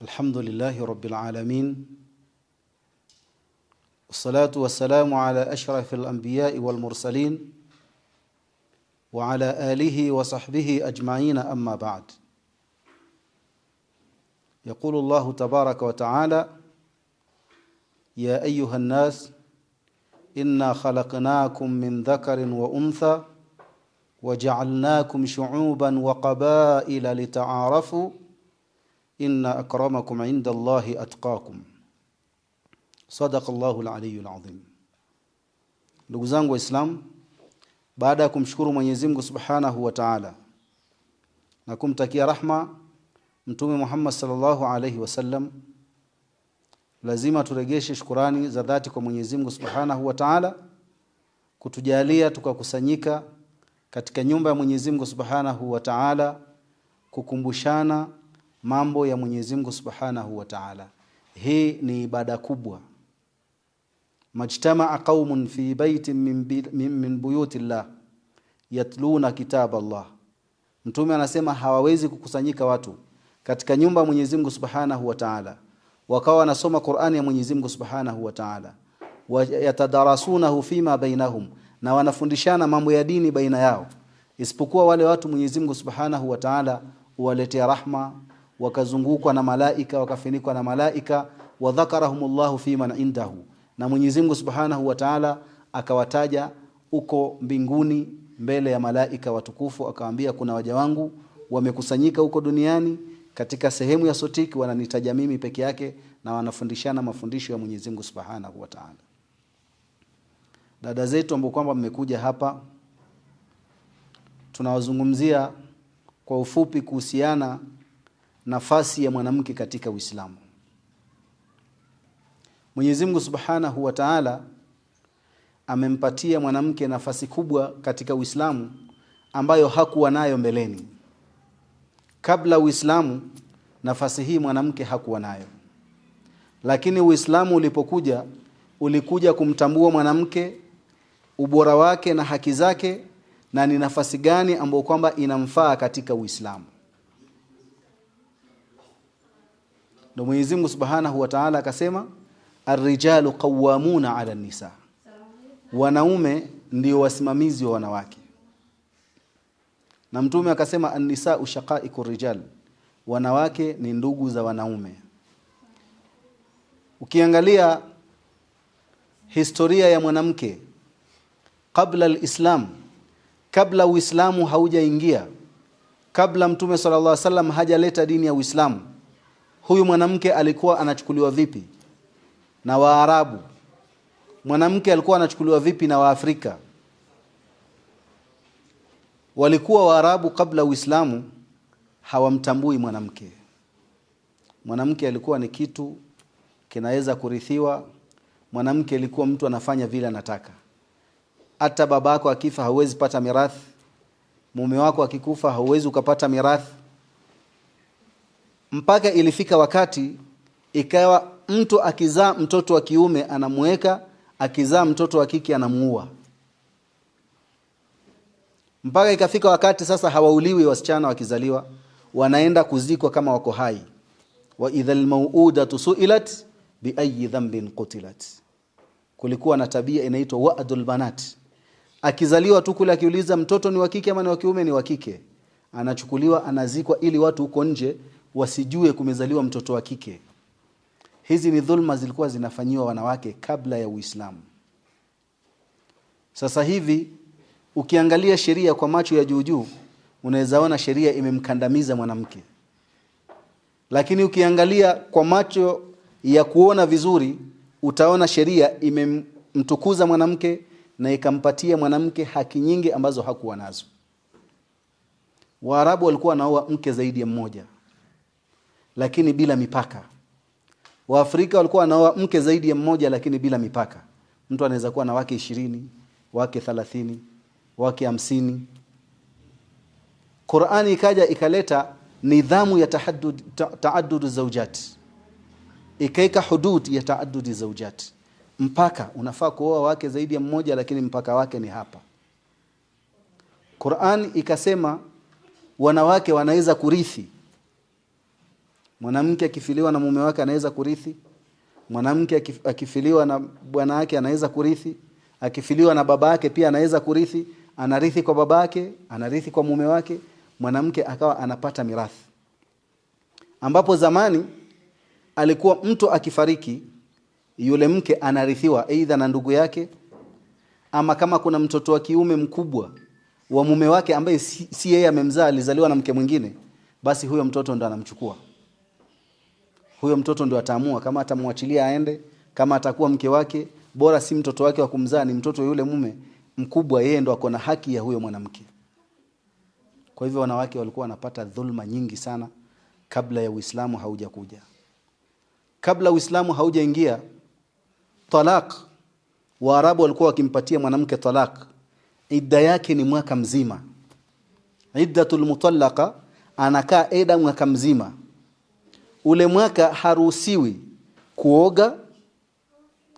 الحمد لله رب العالمين، والصلاة والسلام على أشرف الأنبياء والمرسلين وعلى آله وصحبه أجمعين، أما بعد. يقول الله تبارك وتعالى: يا أيها الناس إنا خلقناكم من ذكر وأنثى وجعلناكم شعوبا وقبائل لتعارفوا إن أكرمكم عند الله أتقاكم. صدق الله العلي العظيم. Ndugu zangu Waislamu, baada ya kumshukuru Mwenyezi Mungu Subhanahu wa Ta'ala na kumtakia rahma Mtume Muhammad sallallahu alayhi wasallam, lazima turegeshe shukrani za dhati kwa Mwenyezi Mungu Subhanahu wa Ta'ala kutujalia tukakusanyika katika nyumba ya Mwenyezi Mungu Subhanahu wa Ta'ala kukumbushana mambo ya Mwenyezi Mungu Subhanahu wa Ta'ala. Hii ni ibada kubwa. Majtama'a qaumun fi baitin min buyutillah yatluna kitab Allah. Mtume anasema hawawezi kukusanyika watu katika nyumba ya Mwenyezi Mungu Subhanahu wa Ta'ala wakawa wanasoma Qur'ani ya Mwenyezi Mungu Subhanahu wa Ta'ala, wa yatadarasunahu fima bainahum, na wanafundishana mambo ya dini baina yao, isipokuwa wale watu Mwenyezi Mungu Subhanahu wa Ta'ala huwaletea rahma, wakazungukwa na malaika, wakafunikwa na malaika, wa dhakarahumullahu fi man indahu, na Mwenyezi Mungu Subhanahu wa Ta'ala akawataja uko mbinguni mbele ya malaika watukufu, akawaambia kuna waja wangu wamekusanyika huko duniani katika sehemu ya sotiki, wananitaja mimi peke yake na wanafundishana mafundisho ya Mwenyezi Mungu Subhanahu wa Ta'ala. Dada zetu ambao kwamba mmekuja hapa, tunawazungumzia kwa ufupi kuhusiana nafasi ya mwanamke katika Uislamu. Mwenyezi Mungu Subhanahu wa Ta'ala amempatia mwanamke nafasi kubwa katika Uislamu ambayo hakuwa nayo mbeleni. Kabla Uislamu nafasi hii mwanamke hakuwa nayo, lakini Uislamu ulipokuja ulikuja kumtambua mwanamke, ubora wake na haki zake, na ni nafasi gani ambayo kwamba inamfaa katika Uislamu. Ndio Mwenyezi Mungu Subhanahu wa Ta'ala akasema ar-rijalu qawwamuna 'ala an-nisa, wanaume ndio wasimamizi wa wanawake. Na Mtume akasema an-nisa'u shaqa'iqur rijal, wanawake ni ndugu za wanaume. Ukiangalia historia ya mwanamke kabla al-Islam, kabla Uislamu haujaingia, kabla Mtume sallallahu alaihi wasallam hajaleta dini ya Uislamu, huyu mwanamke alikuwa anachukuliwa vipi na Waarabu? Mwanamke alikuwa anachukuliwa vipi na Waafrika? Walikuwa Waarabu kabla Uislamu hawamtambui mwanamke. Mwanamke alikuwa ni kitu kinaweza kurithiwa. Mwanamke alikuwa mtu anafanya vile anataka. Hata babako akifa hauwezi pata mirathi, mume wako akikufa hauwezi ukapata mirathi. Mpaka ilifika wakati ikawa mtu akizaa mtoto wa kiume anamweka, akizaa mtoto wa kike anamuua. Mpaka ikafika wakati sasa hawauliwi wasichana wakizaliwa, wanaenda kuzikwa kama wako hai. Wa idhal mau'udatu su'ilat bi ayyi dhanbin qutilat. Kulikuwa na tabia inaitwa wa'dul banat. Akizaliwa tu kule akiuliza mtoto ni wa kike ama ni wa kiume, ni wa kike, anachukuliwa anazikwa ili watu huko nje wasijue kumezaliwa mtoto wa kike. Hizi ni dhulma zilikuwa zinafanyiwa wanawake kabla ya Uislamu. Sasa hivi ukiangalia sheria kwa macho ya juu, unaweza ona sheria imemkandamiza mwanamke. Lakini ukiangalia kwa macho ya kuona vizuri, utaona sheria imemtukuza mwanamke na ikampatia mwanamke haki nyingi ambazo hakuwa nazo. Waarabu walikuwa wanaoa mke zaidi ya mmoja, lakini bila mipaka. Waafrika walikuwa wanaoa mke zaidi ya mmoja lakini bila mipaka. Mtu anaweza kuwa na wake 20, wake 30, wake 50. Qur'ani ikaja ikaleta nidhamu ya taaddud zawjat. Ikaika hudud ya taaddud zawjat. Mpaka unafaa kuoa wake zaidi ya mmoja, lakini mpaka wake ni hapa. Qur'ani ikasema wanawake wanaweza kurithi Mwanamke akifiliwa na mume wake anaweza kurithi. Mwanamke akifiliwa na bwana wake anaweza kurithi. Akifiliwa na baba yake pia anaweza kurithi. Anarithi kwa baba yake, anarithi kwa mume wake. Mwanamke akawa anapata mirathi. Ambapo zamani alikuwa mtu akifariki, yule mke anarithiwa aidha na ndugu yake, ama kama kuna mtoto wa kiume mkubwa wa mume wake ambaye si yeye amemzaa, alizaliwa na mke mwingine, basi huyo mtoto ndo anamchukua. Huyo mtoto ndo ataamua kama atamwachilia aende, kama atakuwa mke wake. Bora si mtoto wake wa kumzaa, ni mtoto yule mume mkubwa, yeye ndo akona haki ya huyo mwanamke. Kwa hivyo wanawake walikuwa wanapata dhulma nyingi sana kabla ya Uislamu haujakuja. Kabla Uislamu haujaingia, talaq, Waarabu walikuwa wakimpatia mwanamke talaq, idda yake ni mwaka mzima. Iddatul mutallaqa, anakaa eda mwaka mzima. Ule mwaka haruhusiwi kuoga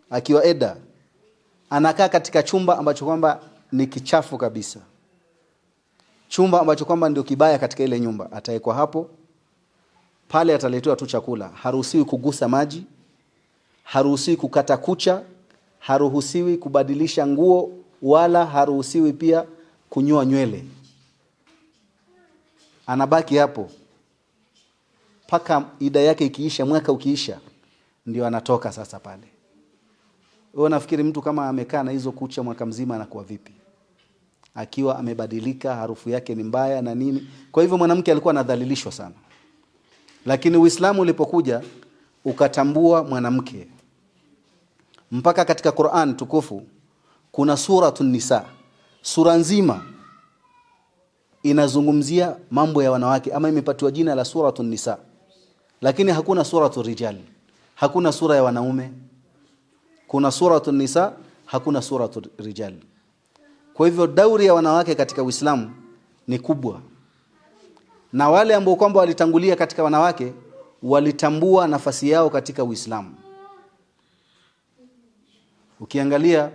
akiwa eda. Anakaa katika chumba ambacho kwamba ni kichafu kabisa. Chumba ambacho kwamba ndio kibaya katika ile nyumba. Ataekwa hapo, pale ataletewa tu chakula. Haruhusiwi kugusa maji, haruhusiwi kukata kucha, haruhusiwi kubadilisha nguo, wala haruhusiwi pia kunyoa nywele. Anabaki hapo paka ida yake ikiisha, mwaka ukiisha, ndio anatoka sasa pale. Wewe unafikiri mtu kama amekaa na hizo kucha mwaka mzima anakuwa vipi? Akiwa amebadilika, harufu yake ni mbaya na nini. Kwa hivyo mwanamke alikuwa anadhalilishwa sana. Lakini Uislamu ulipokuja ukatambua mwanamke. Mpaka katika Qur'an tukufu kuna suratun Nisa. Sura nzima inazungumzia mambo ya wanawake, ama imepatiwa jina la suratun Nisa. Lakini hakuna suratul Rijal. Hakuna sura ya wanaume. Kuna suratun Nisa, hakuna suratul Rijal. Kwa hivyo dauri ya wanawake katika Uislamu ni kubwa. Na wale ambao kwamba walitangulia katika wanawake walitambua nafasi yao katika Uislamu. Ukiangalia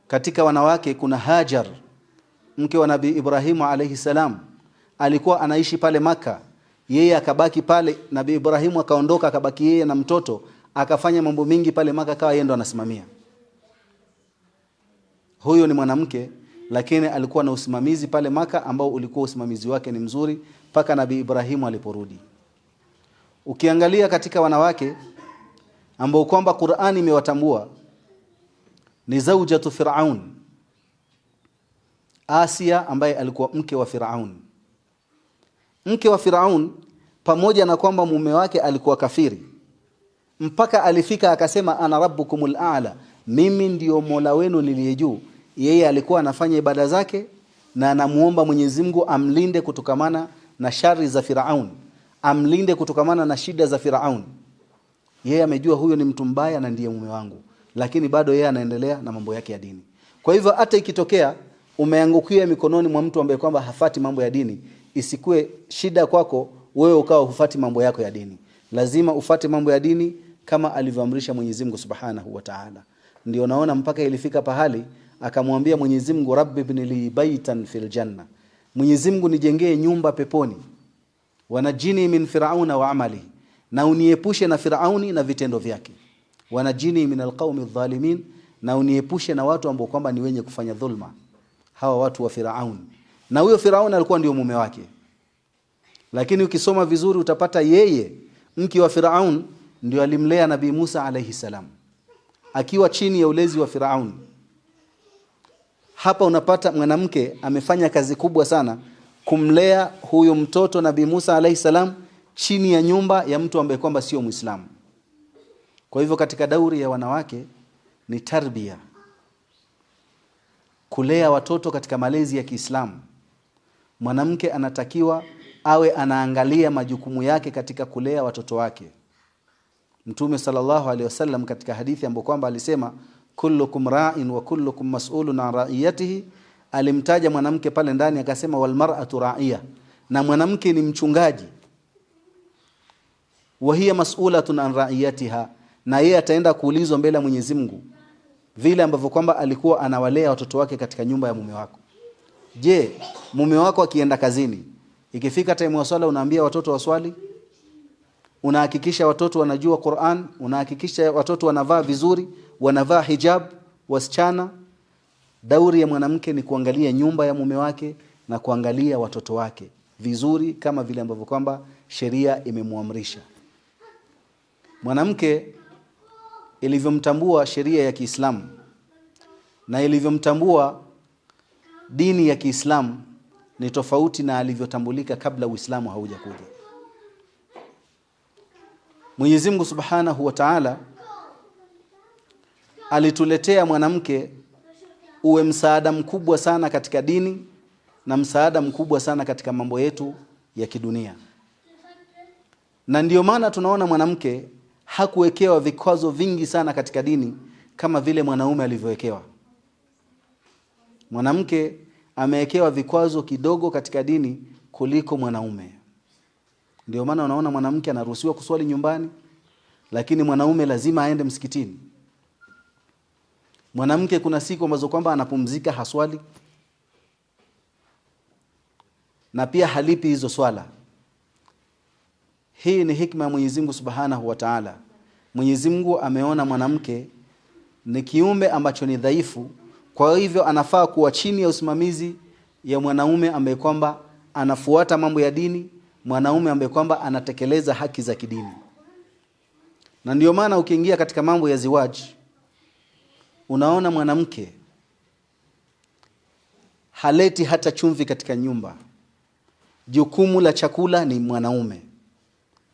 katika wanawake kuna Hajar, mke wa Nabii Ibrahim alayhi salam. Alikuwa anaishi pale Maka. Yeye akabaki pale, Nabii Ibrahim akaondoka, akabaki yeye na mtoto, akafanya mambo mengi pale Maka, kawa yeye ndo anasimamia. Huyo ni mwanamke, lakini alikuwa na usimamizi pale Maka ambao ulikuwa usimamizi wake ni mzuri paka Nabii Ibrahim aliporudi. Ukiangalia katika wanawake ambao kwamba Qur'ani imewatambua ni zaujatu Firaun, Asia, ambaye alikuwa mke wa Firaun. Mke wa Firaun, pamoja na kwamba mume wake alikuwa kafiri, mpaka alifika akasema ana rabbukumul a'la, mimi ndio Mola wenu niliye juu. Yeye alikuwa anafanya ibada zake na anamuomba Mwenyezi Mungu amlinde kutokamana na shari za Firaun, amlinde kutokamana na shida za Firaun. Yeye amejua huyo ni mtu mbaya na ndiye mume wangu, lakini bado yeye anaendelea na mambo yake ya dini. Kwa hivyo hata ikitokea umeangukia mikononi mwa mtu ambaye kwamba hafati mambo ya dini, isikue shida kwako wewe ukawa hufati mambo yako ya dini. Lazima ufate mambo ya dini kama alivyoamrisha Mwenyezi Mungu Subhanahu wa Ta'ala. Ndio naona mpaka ilifika pahali akamwambia Mwenyezi Mungu, Rabbi ibn li baitan fil janna, Mwenyezi Mungu nijengee nyumba peponi, wanajini min Firauna wa amali, na uniepushe na Firauni na vitendo vyake, wanajini min alqaumi adh-dhalimin, na uniepushe na watu ambao kwamba ni wenye kufanya dhulma, hawa watu wa Firaun. Na huyo Firaun alikuwa ndio mume wake. Lakini ukisoma vizuri utapata yeye mke wa Firaun ndio alimlea Nabii Musa alayhi salam, akiwa chini ya ulezi wa Firaun. Hapa unapata mwanamke amefanya kazi kubwa sana kumlea huyo mtoto Nabii Musa alayhi salam chini ya nyumba ya mtu ambaye kwamba sio Muislamu. Kwa hivyo katika dauri ya wanawake ni tarbia, kulea watoto katika malezi ya Kiislamu. Mwanamke anatakiwa awe anaangalia majukumu yake katika kulea watoto wake. Mtume sallallahu alaihi wasallam katika hadithi ambayo kwamba alisema kullukum ra'in wa kullukum mas'ulun an ra'iyatihi, alimtaja mwanamke pale ndani akasema wal mar'atu ra'iya, na mwanamke ni mchungaji, wa hiya mas'ulatun an ra'iyatiha, na yeye ataenda kuulizwa mbele ya Mwenyezi Mungu vile ambavyo kwamba alikuwa anawalea watoto wake katika nyumba ya mume wako. Je, mume wako akienda kazini, ikifika time ya swala unaambia watoto waswali? unahakikisha watoto wanajua Qur'an, unahakikisha watoto wanavaa vizuri, wanavaa hijab, wasichana. Dauri ya mwanamke ni kuangalia nyumba ya mume wake na kuangalia watoto wake vizuri, kama vile ambavyo kwamba sheria imemuamrisha. Mwanamke ilivyomtambua sheria ya Kiislamu na ilivyomtambua dini ya Kiislamu ni tofauti na alivyotambulika kabla Uislamu haujakuja. Mwenyezi Mungu Subhanahu wa Ta'ala alituletea mwanamke uwe msaada mkubwa sana katika dini na msaada mkubwa sana katika mambo yetu ya kidunia. Na ndio maana tunaona mwanamke hakuwekewa vikwazo vingi sana katika dini kama vile mwanaume alivyowekewa. Mwanamke amewekewa vikwazo kidogo katika dini kuliko mwanaume. Ndio maana unaona mwanamke anaruhusiwa kuswali nyumbani, lakini mwanaume lazima aende msikitini. Mwanamke kuna siku ambazo kwamba anapumzika haswali na pia halipi hizo swala. Hii ni hikma ya Mwenyezi Mungu Subhanahu wa Ta'ala. Mwenyezi Mungu ameona mwanamke ni kiumbe ambacho ni dhaifu, kwa hivyo anafaa kuwa chini ya usimamizi ya mwanaume ambaye kwamba anafuata mambo ya dini, mwanaume ambaye kwamba anatekeleza haki za kidini. Na ndio maana ukiingia katika mambo ya ziwaji, unaona mwanamke haleti hata chumvi katika nyumba. Jukumu la chakula ni mwanaume.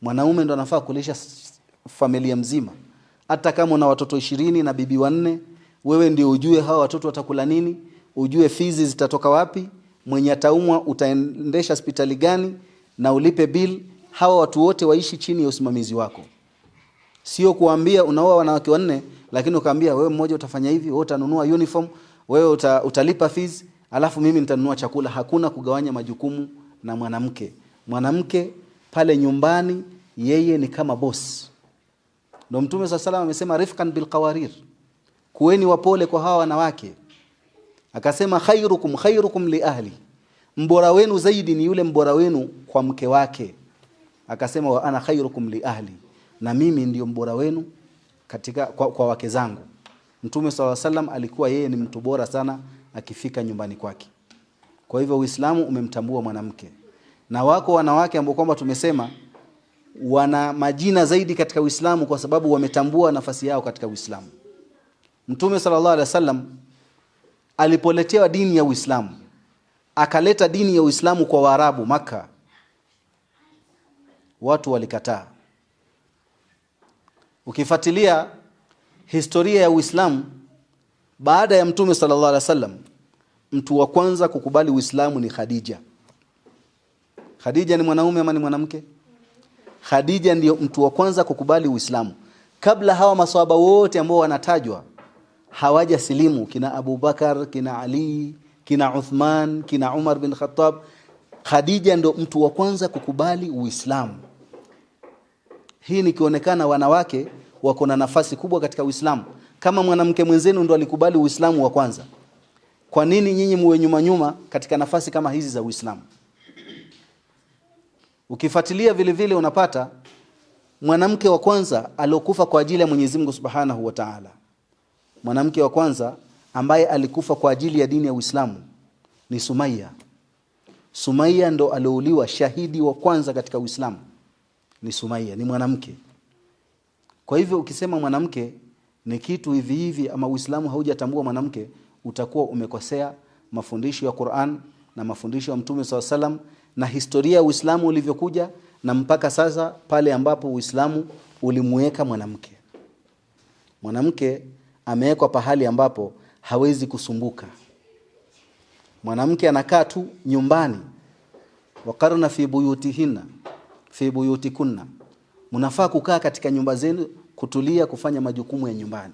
Mwanaume ndo anafaa kulisha familia mzima. Hata kama una watoto 20 na bibi 4, wewe ndio ujue hawa watoto watakula nini, ujue fizi zitatoka wapi, mwenye ataumwa utaendesha hospitali gani na ulipe bill. Hawa watu wote waishi chini ya usimamizi wako. Sio kuambia unaoa wanawake 4 lakini ukaambia wewe mmoja utafanya hivi, wewe utanunua uniform, wewe utalipa fees, alafu mimi nitanunua chakula. Hakuna kugawanya majukumu na mwanamke. Mwanamke pale nyumbani yeye ni kama boss. Ndio Mtume sallallahu alayhi wasallam amesema rifqan bil qawarir, kuweni wapole kwa hawa wanawake. Akasema khairukum li ahli, mbora wenu zaidi ni yule mbora wenu kwa mke wake. Akasema wa ana khairukum li ahli, na mimi ndio mbora wenu katika kwa wake zangu. Mtume sallallahu alayhi wasallam alikuwa yeye ni mtu bora sana akifika nyumbani kwake. Kwa hivyo Uislamu umemtambua mwanamke. Na wako wanawake ambao kwamba tumesema wana majina zaidi katika Uislamu kwa sababu wametambua nafasi yao katika Uislamu. Mtume sallallahu alaihi wasallam alipoletewa dini ya Uislamu, akaleta dini ya Uislamu kwa Waarabu Makka, watu walikataa. Ukifuatilia historia ya Uislamu, baada ya Mtume sallallahu alaihi wasallam, mtu wa kwanza kukubali Uislamu ni Khadija. Khadija ni mwanaume ama ni mwanamke? Khadija ndio mtu wa kwanza kukubali Uislamu. Kabla hawa maswahaba wote ambao wanatajwa hawaja silimu, kina Abu Bakar, kina Ali, kina Uthman, kina Umar bin Khattab, Khadija ndio mtu wa kwanza kukubali Uislamu. Hii ni kionekana wanawake wako na nafasi kubwa katika Uislamu. Kama mwanamke mwenzenu ndo alikubali Uislamu wa kwanza, kwa nini nyinyi muwe nyuma katika nafasi kama hizi za Uislamu? Ukifuatilia vile vile unapata mwanamke wa kwanza aliokufa kwa ajili ya Mwenyezi Mungu Subhanahu wa Ta'ala. Mwanamke wa kwanza ambaye alikufa kwa ajili ya dini ya Uislamu ni Sumayya. Sumayya ndo aliouliwa, shahidi wa kwanza katika Uislamu ni Sumayya, ni mwanamke. Kwa hivyo ukisema mwanamke ni kitu hivi hivi ama Uislamu haujatambua mwanamke, utakuwa umekosea mafundisho ya Qur'an na mafundisho ya Mtume SAW na historia ya Uislamu ulivyokuja na mpaka sasa pale ambapo Uislamu ulimuweka mwanamke. Mwanamke amewekwa pahali ambapo hawezi kusumbuka. Mwanamke anakaa tu nyumbani. Waqarna fi buyutihinna fi buyutikunna, mnafaa kukaa katika nyumba zenu kutulia kufanya majukumu ya nyumbani.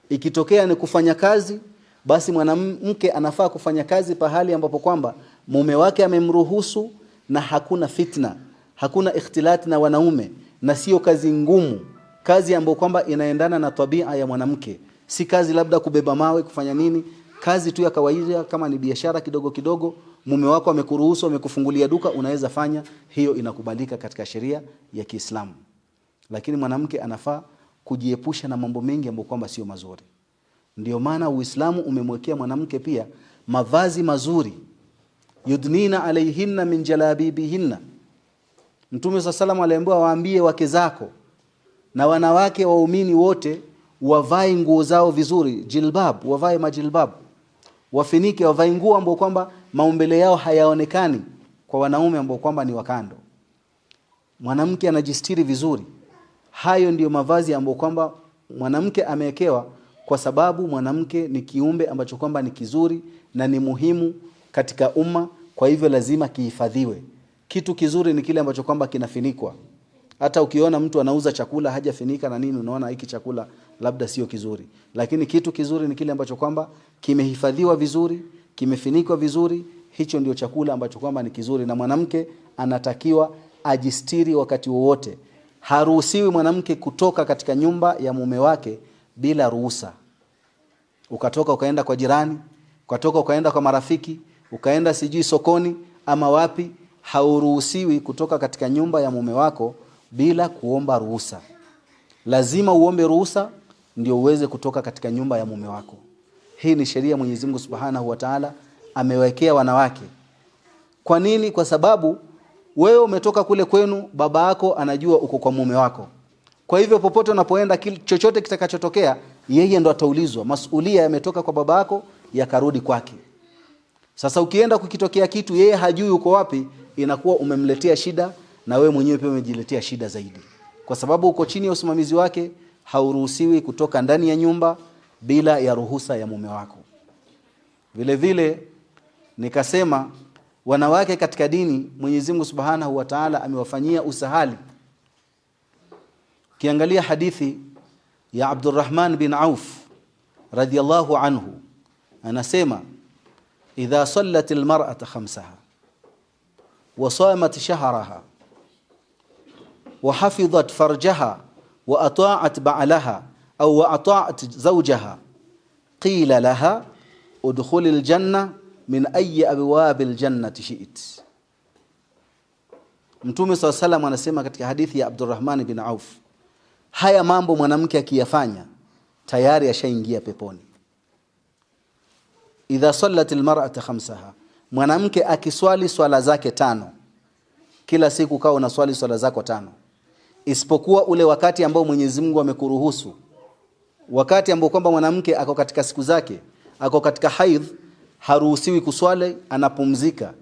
Ikitokea ni kufanya kazi, basi mwanamke anafaa kufanya kazi pahali ambapo kwamba mume wake amemruhusu na hakuna fitna, hakuna ikhtilati na wanaume, na sio kazi ngumu, kazi ambayo kwamba inaendana na tabia ya mwanamke. Si kazi labda kubeba mawe kufanya nini, kazi tu ya kawaida kama ni biashara kidogo kidogo mume wako amekuruhusu, amekufungulia duka, unaweza fanya, hiyo inakubalika katika sheria ya Kiislamu. Lakini mwanamke anafaa kujiepusha na mambo mengi ambayo kwamba sio mazuri. Ndio maana Uislamu umemwekea mwanamke pia mavazi mazuri, yudnina alayhinna min jalabibihinna. Mtume sallallahu alayhi wasallam waambie wake zako na wanawake waumini wote wavae nguo zao vizuri, jilbab, wavae majilbab, wafinike, wavae nguo ambazo kwamba maumbile yao hayaonekani kwa wanaume ambao kwamba ni wakando. Mwanamke anajistiri vizuri. Hayo ndiyo mavazi ambayo kwamba mwanamke amewekewa, kwa sababu mwanamke ni kiumbe ambacho kwamba ni kizuri na ni muhimu katika umma, kwa hivyo lazima kihifadhiwe. Kitu kizuri ni kile ambacho kwamba kinafinikwa. Hata ukiona mtu anauza chakula hajafinika na nini, unaona hiki chakula labda sio kizuri. Lakini kitu kizuri ni kile ambacho kwamba kimehifadhiwa vizuri, kimefinikwa vizuri, hicho ndio chakula ambacho kwamba ni kizuri. Na mwanamke anatakiwa ajistiri wakati wowote. Haruhusiwi mwanamke kutoka katika nyumba ya mume wake bila ruhusa. Ukatoka ukaenda kwa jirani, ukatoka ukaenda kwa marafiki, ukaenda sijui sokoni ama wapi, hauruhusiwi kutoka katika nyumba ya mume wako bila kuomba ruhusa. Lazima uombe ruhusa ndio uweze kutoka katika nyumba ya mume wako. Hii ni sheria Mwenyezi Mungu Subhanahu wa Ta'ala amewekea wanawake. Kwa nini? Kwa sababu wewe umetoka kule kwenu, baba yako anajua uko kwa mume wako. Kwa hivyo popote unapoenda, chochote kitakachotokea, yeye ndo ataulizwa. Masuhulia yametoka kwa baba yako yakarudi kwake. Sasa ukienda kukitokea kitu yeye hajui uko wapi, inakuwa umemletea shida na wewe mwenyewe pia umejiletea shida zaidi. Kwa sababu uko chini ya usimamizi wake, hauruhusiwi kutoka ndani ya nyumba bila ya ruhusa ya mume wako. Vile vile nikasema wanawake katika dini Mwenyezi Mungu Subhanahu wa Ta'ala amewafanyia usahali. Kiangalia hadithi ya Abdurrahman bin Auf radhiyallahu anhu, anasema idha sallat almar'atu khamsaha wa samat shahraha wa hafidhat farjaha wa ata'at ba'laha au wa ata'at zawjaha qila laha udkhulil janna min ayyi abwabil jannati shi'it. Mtume SAW anasema katika hadithi ya Abdurrahman bin Auf, haya mambo mwanamke akiyafanya tayari ashaingia peponi. Idha sallatil mar'atu khamsaha, mwanamke akiswali swala zake 5 kila siku, kao na swali swala zako 5, isipokuwa ule wakati ambao Mwenyezi Mungu amekuruhusu, wakati ambao kwamba mwanamke ako katika siku zake, ako katika haidh, haruhusiwi kuswali, anapumzika,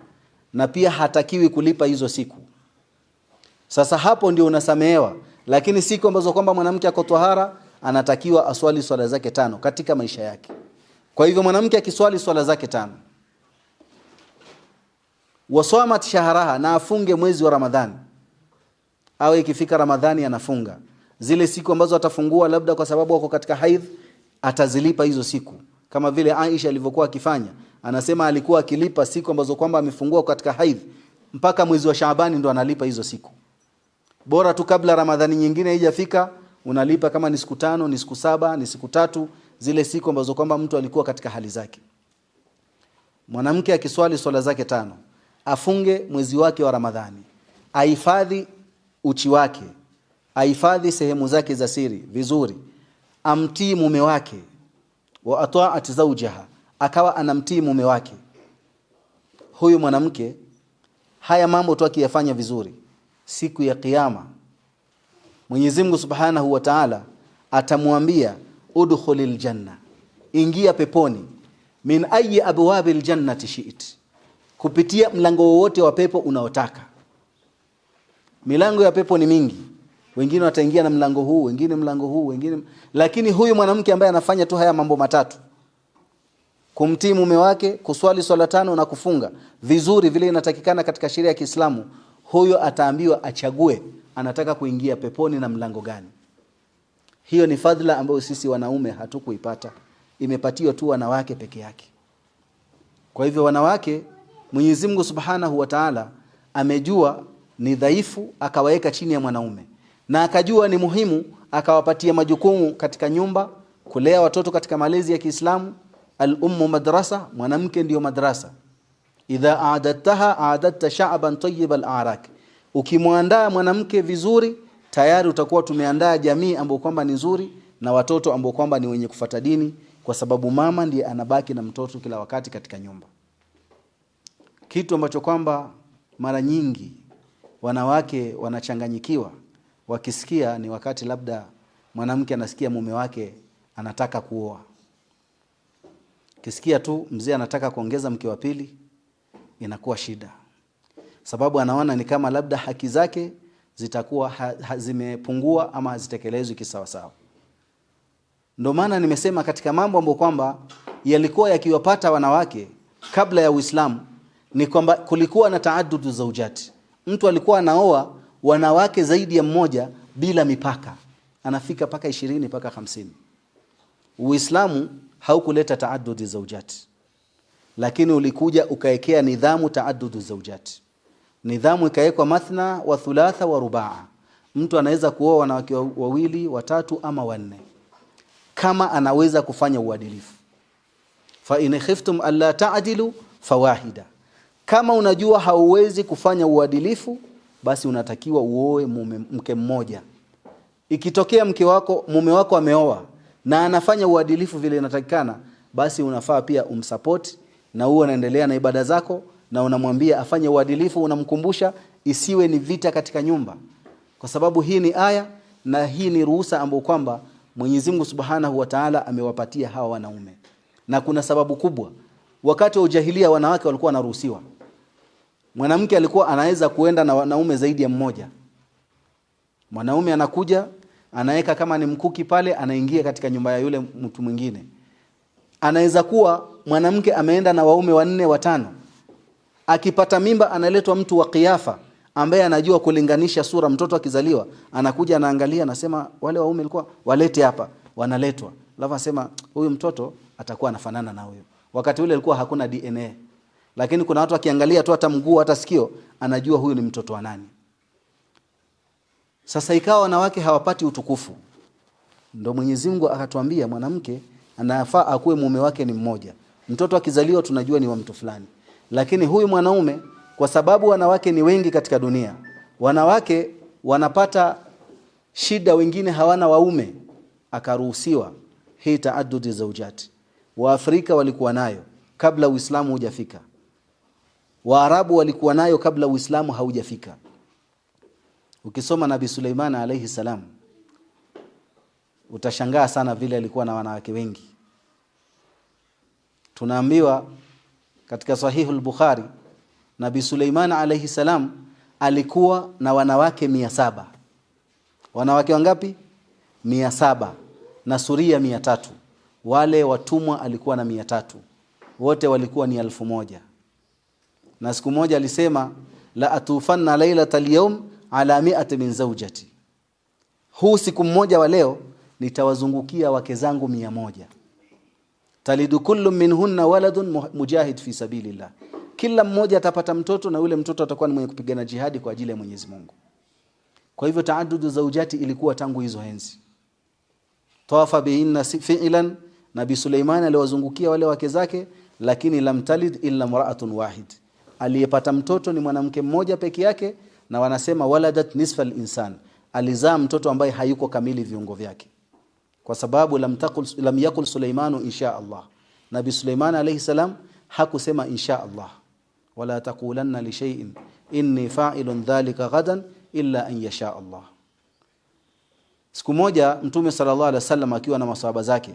na pia hatakiwi kulipa hizo siku. Sasa hapo ndio unasamehewa. Lakini siku ambazo kwamba mwanamke ako tahara, anatakiwa aswali swala zake 5 katika maisha yake. Kwa hivyo mwanamke akiswali swala zake 5, wasamat shahraha, na afunge mwezi wa Ramadhani, au ikifika Ramadhani anafunga zile siku ambazo atafungua, labda kwa sababu wako katika haidh, atazilipa hizo siku, kama vile Aisha alivyokuwa akifanya. Anasema alikuwa akilipa siku ambazo kwamba amefungua katika haidh mpaka mwezi wa Shaabani ndo analipa hizo siku. Bora tu kabla Ramadhani nyingine haijafika, unalipa kama ni siku 5, ni siku 7, ni siku 3, zile siku ambazo kwamba mtu alikuwa katika hali zake. Mwanamke akiswali swala zake 5, afunge mwezi wake wa Ramadhani, ahifadhi uchi wake, ahifadhi sehemu zake za siri vizuri, amtii mume wake, wa ata'at zawjaha, akawa anamtii mume wake. Huyu mwanamke haya mambo tu akiyafanya vizuri, siku ya kiyama Mwenyezi Mungu Subhanahu wa Ta'ala atamwambia udkhulil janna, ingia peponi, min ayyi abwabil jannati shi'it, kupitia mlango wowote wa pepo unaotaka. Milango ya pepo ni mingi, wengine wataingia na mlango huu, wengine mlango huu, wengine. Lakini huyu mwanamke ambaye anafanya tu haya mambo matatu, kumtii mume wake, kuswali swala 5 na kufunga vizuri vile inatakikana katika sheria ya Kiislamu, huyo ataambiwa achague anataka kuingia peponi na mlango gani. Hiyo ni fadhila ambayo sisi wanaume hatukuipata, imepatiwa tu wanawake peke yake. Kwa hivyo wanawake Mwenyezi Mungu Subhanahu wa Ta'ala amejua ni dhaifu, akawaweka chini ya mwanaume, na akajua ni muhimu, akawapatia majukumu katika nyumba, kulea watoto katika malezi ya Kiislamu. Al-ummu madrasa, mwanamke ndio madrasa. idha a'adtaha a'adatta sha'ban tayyib al-a'rak, ukimwandaa mwanamke vizuri tayari utakuwa tumeandaa jamii ambayo kwamba ni nzuri na watoto ambao kwamba ni wenye kufuata dini, kwa sababu mama ndiye anabaki na mtoto kila wakati katika nyumba. Kitu ambacho kwamba mara nyingi wanawake wanachanganyikiwa wakisikia ni wakati labda mwanamke anasikia mume wake anataka kuoa. Kisikia tu mzee anataka kuongeza mke wa pili, inakuwa shida. Sababu anaona ni kama labda haki zake zitakuwa zimepungua ama hazitekelezwi kisawa sawa. Ndio maana nimesema katika mambo ambayo kwamba yalikuwa yakiwapata wanawake kabla ya Uislamu ni kwamba kulikuwa na taaddudu zaujati. Mtu alikuwa anaoa wanawake zaidi ya mmoja bila mipaka. Anafika paka 20 paka 50. Uislamu haukuleta taaddudu zaujati. Lakini ulikuja ukaekea nidhamu taaddudu zaujati. Nidhamu ikawekwa mathna wa thulatha wa rubaa. Mtu anaweza kuoa wanawake wawili, watatu ama wanne kama anaweza kufanya uadilifu. Fa in khiftum alla ta'dilu fawahida. Kama unajua hauwezi kufanya uadilifu, basi unatakiwa uoe mke mmoja. Ikitokea mume wako ameoa na anafanya uadilifu vile inatakikana, basi unafaa pia umsupport na uwe unaendelea na ibada zako na unamwambia afanye uadilifu, unamkumbusha, isiwe ni vita katika nyumba. Kwa sababu hii ni aya na hii ni ruhusa ambayo kwamba Mwenyezi Mungu Subhanahu wa Ta'ala amewapatia hawa wanaume. Na kuna sababu kubwa. Wakati wa ujahilia wanawake walikuwa wanaruhusiwa. Mwanamke alikuwa anaweza kuenda na wanaume zaidi ya mmoja. Mwanaume anakuja, anaweka kama ni mkuki pale, anaingia katika nyumba ya yule mtu mwingine. Anaweza kuwa mwanamke ameenda na waume 4 5. Akipata mimba analetwa mtu wa kiafa ambaye anajua kulinganisha sura. Mtoto akizaliwa anakuja anaangalia, anasema wale waume walikuwa walete hapa, wanaletwa. Alafu anasema huyu mtoto atakuwa anafanana na huyo. Wakati ule alikuwa hakuna DNA. Lakini kuna watu akiangalia tu hata mguu hata sikio anajua huyu ni mtoto wa nani. Sasa ikawa wanawake hawapati utukufu. Ndio Mwenyezi Mungu akatuambia mwanamke anafaa akuwe mume wake ni mmoja. Mtoto akizaliwa tunajua ni wa mtu fulani. Lakini huyu mwanaume, kwa sababu wanawake ni wengi katika dunia, wanawake wanapata shida, wengine hawana waume, akaruhusiwa hii taaddudi zaujati. Waafrika walikuwa nayo kabla Uislamu hujafika. Waarabu walikuwa nayo kabla Uislamu haujafika. Ukisoma Nabii Suleiman alayhi salam utashangaa sana vile alikuwa na wanawake wengi. Tunaambiwa katika Sahihul Bukhari Nabii Suleiman alayhi salam alikuwa na wanawake 700. Wanawake wangapi? 700 na suria 300. Wale watumwa alikuwa na 300. Wote walikuwa ni 1000. Na siku moja alisema la atufanna lailatal yawm ala 100 min zawjati. Huu siku mmoja wa leo nitawazungukia wake zangu 100. Talidu kullu minhunna waladun mujahid fi sabilillah. Kila mmoja atapata mtoto na yule mtoto atakuwa ni mwenye kupigana jihadi kwa ajili ya Mwenyezi Mungu. Kwa hivyo taaddudu zaujati ilikuwa tangu hizo enzi. Tawafa bihinna fi'lan, Nabii Suleiman aliwazungukia wale wake zake, lakini lam talid illa imra'atun wahid. Aliyepata mtoto ni mwanamke mmoja peke yake, na wanasema waladat nisfa al-insan. Alizaa mtoto ambaye hayuko kamili viungo vyake. Kwa sababu lam yakul Suleimanu insha Allah. Nabii Suleiman alayhi salam hakusema insha Allah. Wala taqulanna li shay'in inni fa'ilun dhalika ghadan illa an yasha Allah. Siku moja Mtume sallallahu alaihi wasallam akiwa na maswahaba zake,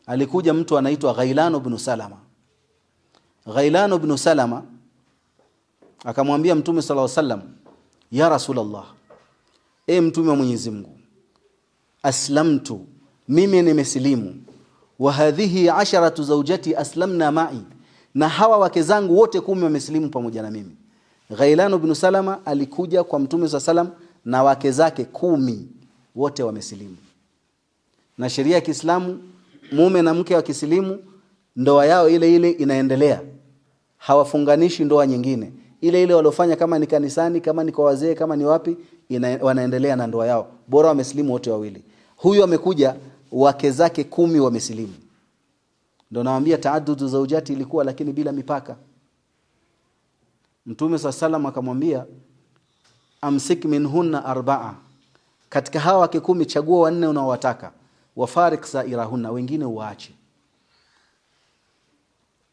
alikuja mtu anaitwa Ghailan ibn Salama. Ghailan ibn Salama akamwambia Mtume sallallahu alaihi wasallam, ya Rasulullah, Mtume wa Mwenyezi Mungu, aslamtu, mimi nimesilimu, wa hadhihi 10 zawjati aslamna ma'i, na hawa wake zangu wote 10 wamesilimu pamoja na mimi. Ghailan ibn Salama alikuja kwa Mtume sallallahu alaihi wasallam na wake zake 10 wote wamesilimu. Na sheria ya Kiislamu, mume na mke wakisilimu, ndoa yao ile ile inaendelea. Hawafunganishi ndoa nyingine. Ile ile walofanya, kama ni kanisani, kama ni kwa wazee, kama ni wapi, wanaendelea na ndoa yao. Bora wamesilimu wote wawili. Huyu amekuja wake zake 10 wamesilimu. Ndio naambia taaddudu zaujati ilikuwa, lakini bila mipaka. Mtume SAW akamwambia amsik minhunna arba'a, katika hawa wake 10 chagua 4 unaowataka, wafarik sairahunna, wengine uache.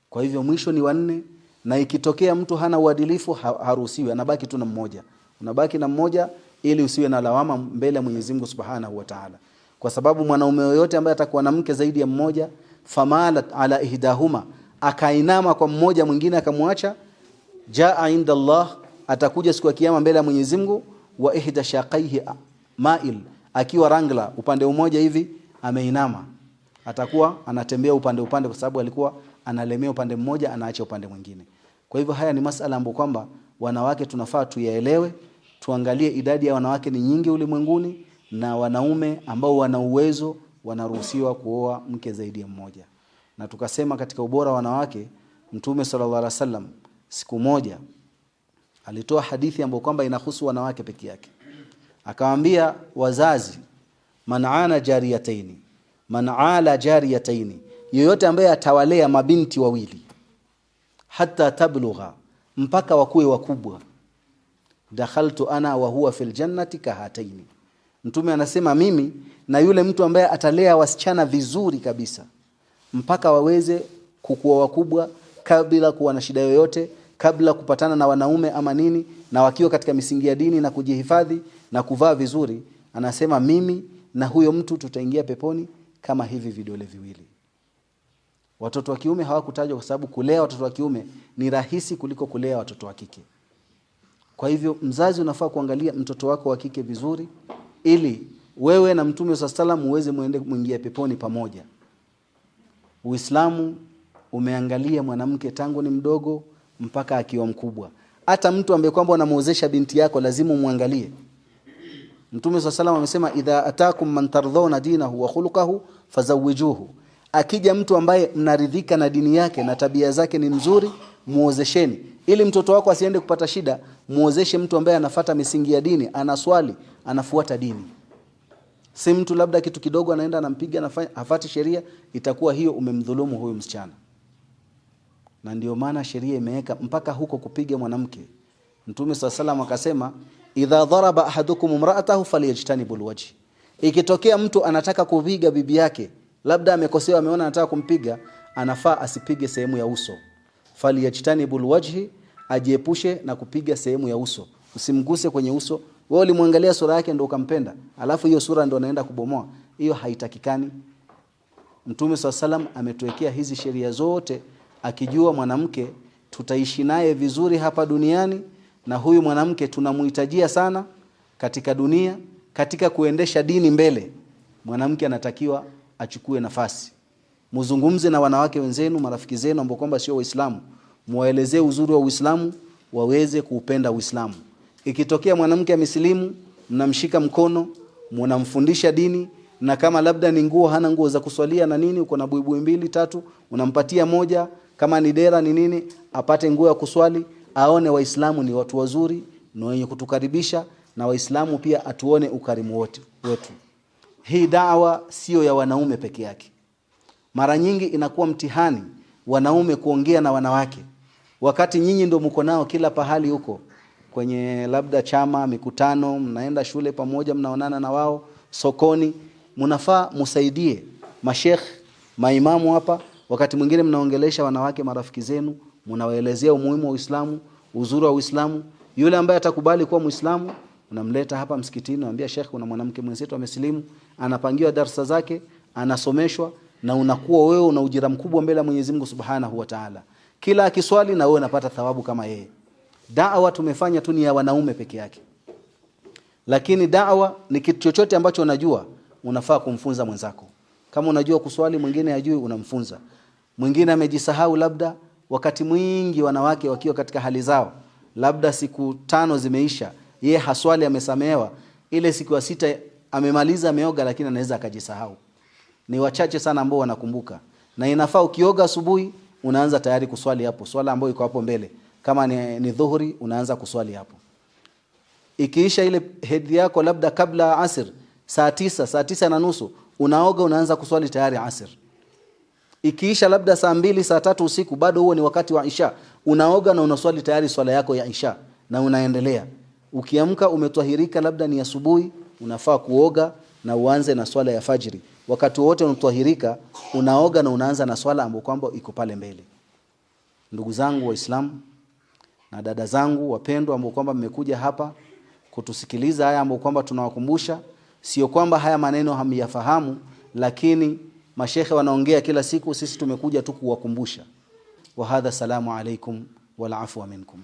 Kwa hivyo mwisho ni 4, na ikitokea mtu hana uadilifu haruhusiwi, anabaki tu na mmoja. Unabaki na mmoja ili usiwe na lawama mbele ya Mwenyezi Mungu Subhanahu wa Ta'ala. Kwa sababu mwanaume yoyote ambaye atakuwa na mke zaidi ya mmoja, famalat ala ihdahuma, akainama kwa mmoja mwingine akamwacha, jaa inda Allah, atakuja siku ya kiyama mbele ya Mwenyezi Mungu, wa ihda shaqaihi mail, akiwa rangla upande mmoja hivi ameinama, atakuwa anatembea upande kwa sababu alikuwa analemea upande mmoja, anaacha upande mwingine. Kwa hivyo haya ni masala ambayo kwamba wanawake tunafaa tuyaelewe. Tuangalie idadi ya wanawake ni nyingi ulimwenguni, na wanaume ambao wana uwezo wanaruhusiwa kuoa mke zaidi ya mmoja. Na tukasema katika ubora wa wanawake, Mtume sallallahu alaihi wasallam siku moja alitoa hadithi ambayo kwamba inahusu wanawake peke yake. Akawaambia wazazi, man ala jariyataini, yoyote ambaye atawalea mabinti wawili hata tablugha, mpaka wakuwe wakubwa, dakhaltu ana wa huwa fil jannati kahataini. Mtume anasema mimi na yule mtu ambaye atalea wasichana vizuri kabisa mpaka waweze kukua wakubwa, kabla kuwa na shida yoyote, kabla kupatana na wanaume ama nini, na wakiwa katika misingi ya dini na kujihifadhi na kuvaa vizuri, anasema mimi na huyo mtu tutaingia peponi kama hivi vidole viwili. Watoto wa kiume hawakutajwa kwa sababu kulea watoto wa kiume ni rahisi kuliko kulea watoto wa kike. Kwa hivyo mzazi unafaa kuangalia mtoto wako wa kike vizuri, ili wewe na Mtume SAW uweze muingie peponi pamoja. Uislamu umeangalia mwanamke tangu ni mdogo mpaka akiwa mkubwa. Hata mtu ambaye kwamba unamuozesha binti yako lazima muangalie. Mtume SAW amesema idha atakum man tardhauna dinahu wa khuluquhu fazawijuhu. Akija mtu ambaye mnaridhika na dini yake na tabia zake ni mzuri, muozesheni. Ili mtoto wako asiende kupata shida, muozeshe mtu ambaye anafuata misingi ya dini, anaswali, anafuata dini. Si mtu labda kitu kidogo anaenda anampiga, anafanya hafati sheria, itakuwa hiyo umemdhulumu huyo msichana. Na ndio maana sheria imeweka mpaka huko kupiga mwanamke. Mtume SAW akasema idha dharaba ahadukum imra'atahu falyajtanibul wajh. Ikitokea mtu anataka kupiga bibi yake, labda amekosewa, ameona anataka kumpiga, anafaa asipige sehemu ya uso. Falyajtanibul wajhi, ajiepushe na kupiga sehemu ya uso. Usimguse kwenye uso. Wewe ulimwangalia sura yake ndio ukampenda, alafu hiyo sura ndio anaenda kubomoa. Hiyo haitakikani. Mtume SAW ametuwekea hizi sheria zote, akijua mwanamke tutaishi naye vizuri hapa duniani, na huyu mwanamke tunamhitajia sana katika dunia, katika kuendesha dini mbele. Mwanamke anatakiwa achukue nafasi. Muzungumze na wanawake wenzenu, marafiki zenu ambao kwamba sio Waislamu, muwaelezee uzuri wa Uislamu, waweze kuupenda Uislamu. Ikitokea mwanamke amesilimu, mnamshika mkono, mnamfundisha dini, na kama labda ni nguo hana nguo za kuswalia na nini, uko na buibui 2 3, unampatia moja, kama ni dera ni nini, apate nguo ya kuswali, aone Waislamu ni watu wazuri na wenye kutukaribisha, na Waislamu pia atuone ukarimu wetu. Hii da'wa sio ya wanaume peke yake. Mara nyingi inakuwa mtihani wanaume kuongea na wanawake, wakati nyinyi ndio mko nao kila pahali huko, kwenye labda chama, mikutano, mnaenda shule pamoja, mnaonana na wao sokoni. Mnafaa musaidie mashekh, maimamu hapa. Wakati mwingine mnaongelesha wanawake marafiki zenu, mnawaelezea umuhimu wa Uislamu, uzuri wa Uislamu. Yule ambaye atakubali kuwa Muislamu, unamleta hapa msikitini, unamwambia Sheikh, kuna mwanamke mwenzetu amesilimu, anapangiwa darasa zake, anasomeshwa, na unakuwa wewe una ujira mkubwa mbele ya Mwenyezi Mungu Subhanahu wa Ta'ala. Kila akiswali na wewe unapata thawabu kama yeye. Da'wa tumefanya tu ni ya wanaume peke yake. Lakini da'wa ni kitu chochote ambacho unajua, unafaa kumfunza mwenzako. Kama unajua kuswali, mwingine hajui, unamfunza. Mwingine amejisahau, labda wakati mwingi wanawake wakiwa katika hali zao, labda siku 5 zimeisha, yeye haswali, amesamehewa, ile siku ya 6 amemaliza, ameoga, lakini anaweza akajisahau. Ni wachache sana ambao wanakumbuka. Na inafaa ukioga asubuhi unaanza tayari kuswali hapo, swala ambayo iko hapo mbele. Kama ni dhuhuri, unaanza kuswali hapo. Ikiisha ile hedhi yako labda kabla asr, saa 9 na nusu, unaoga, unaanza kuswali tayari asr. Ikiisha labda saa 2 saa 3 usiku, bado huo ni wakati wa Isha, unaoga na unaswali tayari swala yako ya Isha na unaendelea. Ukiamka umetwahirika, labda ni asubuhi, unafaa kuoga na uanze na swala ya fajiri. Wakati wote unatwahirika, unaoga na unaanza na swala ambayo kwamba iko pale mbele. Ndugu zangu Waislamu na dada zangu wapendwa ambao kwamba mmekuja hapa kutusikiliza haya ambao kwamba tunawakumbusha, sio kwamba haya maneno hamyafahamu, lakini mashekhe wanaongea kila siku, sisi tumekuja tu kuwakumbusha. Wa hadha, salamu alaikum wal afwa minkum.